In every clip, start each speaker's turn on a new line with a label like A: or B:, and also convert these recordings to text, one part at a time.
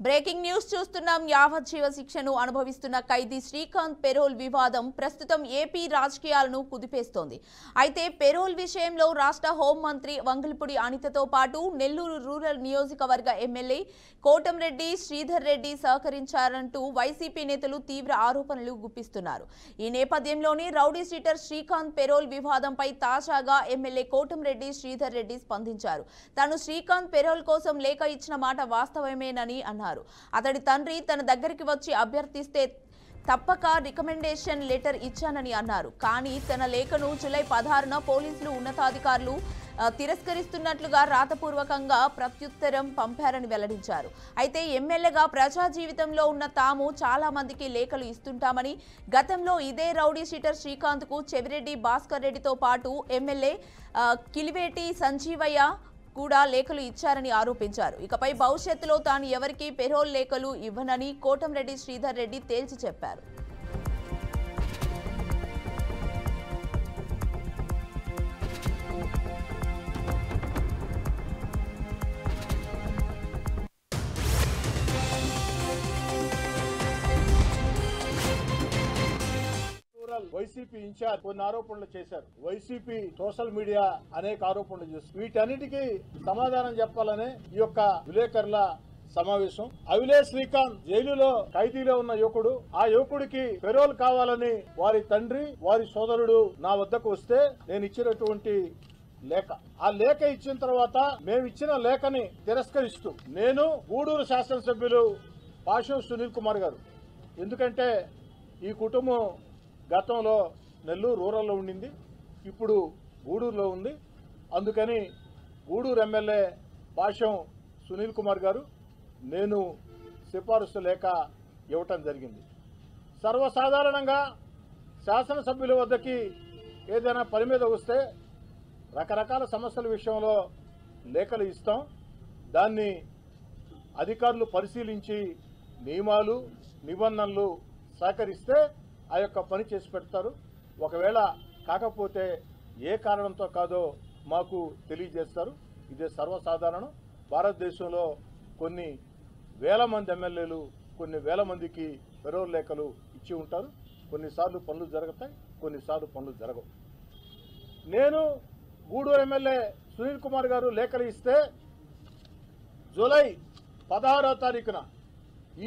A: Breaking news చూస్తున్నాం. యావజ్జీవ శిక్షను అనుభవిస్తున్న ఖైదీ శ్రీకాంత్ పెరోల్ వివాదం ప్రస్తుతం ఏపీ రాజకీయాలను కుదిపేస్తోంది. అయితే పెరోల్ విషయంలో రాష్ట్ర హోంమంత్రి వంగలపూడి అనితతో పాటు నెల్లూరు రూరల్ నియోజకవర్గ ఎమ్మెల్యే కోటంరెడ్డి శ్రీధర్ రెడ్డి సహకరించారంటూ వైసీపీ నేతలు తీవ్ర ఆరోపణలు గుప్పిస్తున్నారు. ఈ నేపథ్యంలోనే రౌడీ షీటర్ శ్రీకాంత్ పెరోల్ వివాదంపై తాజాగా ఎమ్మెల్యే కోటంరెడ్డి శ్రీధర్ రెడ్డి స్పందించారు. తాను శ్రీకాంత్ పెరోల్ కోసం లేఖ ఇచ్చిన మాట వాస్తవమేనని అన్నారు. అతడి తండ్రి తన దగ్గరికి వచ్చి అభ్యర్థిస్తే తప్పక రికమెండేషన్ లెటర్ ఇచ్చానని అన్నారు. కానీ తన లేఖను జూలై 16న పోలీసులు ఉన్నతాధికారులు తిరస్కరిస్తున్నట్లుగా రాతపూర్వకంగా ప్రత్యుత్తరం పంపారని వెల్లడించారు. అయితే ఎమ్మెల్యేగా ప్రజా జీవితంలో ఉన్న తాము చాలా మందికి లేఖలు ఇస్తుంటామని, గతంలో ఇదే రౌడీ షీటర్ శ్రీకాంత్కు చెవిరెడ్డి భాస్కర్ రెడ్డితో పాటు ఎమ్మెల్యే కిలివేటి సంజీవయ్య కూడా లేఖలు ఇచ్చారని ఆరోపించారు. ఇకపై భవిష్యత్తులో తాను ఎవరికీ పెరోల్ లేఖలు ఇవ్వనని కోటంరెడ్డి శ్రీధర్ రెడ్డి తేల్చి చెప్పారు.
B: వైసీపీ ఇన్ఛార్జ్ కొన్ని ఆరోపణలు చేశారు. వైసీపీ సోషల్ మీడియా అనేక ఆరోపణలు చేస్తారు. వీటన్నిటికీ సమాధానం చెప్పాలనే ఈ యొక్క విలేకరుల సమావేశం. అవిలే శ్రీకాంత్ జైలులో ఖైదీలో ఉన్న యువకుడు. ఆ యువకుడికి పెరోల్ కావాలని వారి తండ్రి, వారి సోదరుడు నా వద్దకు వస్తే నేను ఇచ్చినటువంటి లేఖ, ఆ లేఖ ఇచ్చిన తర్వాత మేము ఇచ్చిన లేఖని తిరస్కరిస్తూ నేను గూడూరు శాసనసభ్యులు పాషం సునీల్ కుమార్ గారు, ఎందుకంటే ఈ కుటుంబం గతంలో నెల్లూరు రూరల్లో ఉండింది, ఇప్పుడు గూడూరులో ఉంది. అందుకని గూడూరు ఎమ్మెల్యే పాషం సునీల్ కుమార్ గారు నేను సిఫారసు లేఖ ఇవ్వటం జరిగింది. సర్వసాధారణంగా శాసనసభ్యుల వద్దకి ఏదైనా పని మీద వస్తే రకరకాల సమస్యల విషయంలో లేఖలు ఇస్తాం. దాన్ని అధికారులు పరిశీలించి నియమాలు నిబంధనలు సహకరిస్తే ఆ యొక్క పని చేసి పెడతారు. ఒకవేళ కాకపోతే ఏ కారణంతో కాదో మాకు తెలియజేస్తారు. ఇదే సర్వసాధారణం. భారతదేశంలో కొన్ని వేల మంది ఎమ్మెల్యేలు కొన్ని వేల మందికి పెరోల్ లేఖలు ఇచ్చి ఉంటారు. కొన్నిసార్లు పనులు జరుగుతాయి, కొన్నిసార్లు పనులు జరగవు. నేను గూడూరు ఎమ్మెల్యే సునీల్ కుమార్ గారు లేఖలు ఇస్తే జూలై 16వ తారీఖున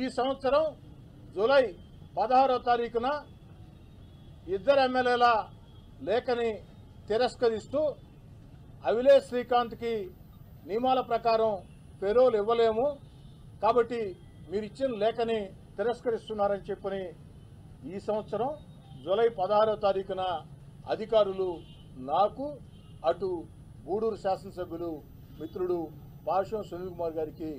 B: ఈ సంవత్సరం జూలై 16వ తారీఖున ఇద్దరు ఎమ్మెల్యేల లేఖని తిరస్కరిస్తూ అవిలే శ్రీకాంత్కి నియమాల ప్రకారం పెరోల్ ఇవ్వలేము కాబట్టి మీరు ఇచ్చిన లేఖని తిరస్కరిస్తున్నారని చెప్పని ఈ సంవత్సరం జూలై 16వ తారీఖున అధికారులు నాకు అటు గూడూరు శాసనసభ్యులు మిత్రుడు పాషం సునీల్ కుమార్ గారికి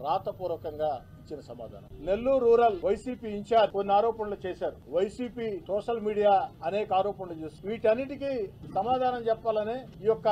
B: రాతపూర్వకంగా ఇచ్చిన సమాధానం. నెల్లూరు రూరల్ వైసీపీ ఇన్ఛార్జ్ కొన్ని ఆరోపణలు చేశారు. వైసీపీ సోషల్ మీడియా అనేక ఆరోపణలు చేస్తారు. వీటన్నిటికీ సమాధానం చెప్పాలనే ఈ యొక్క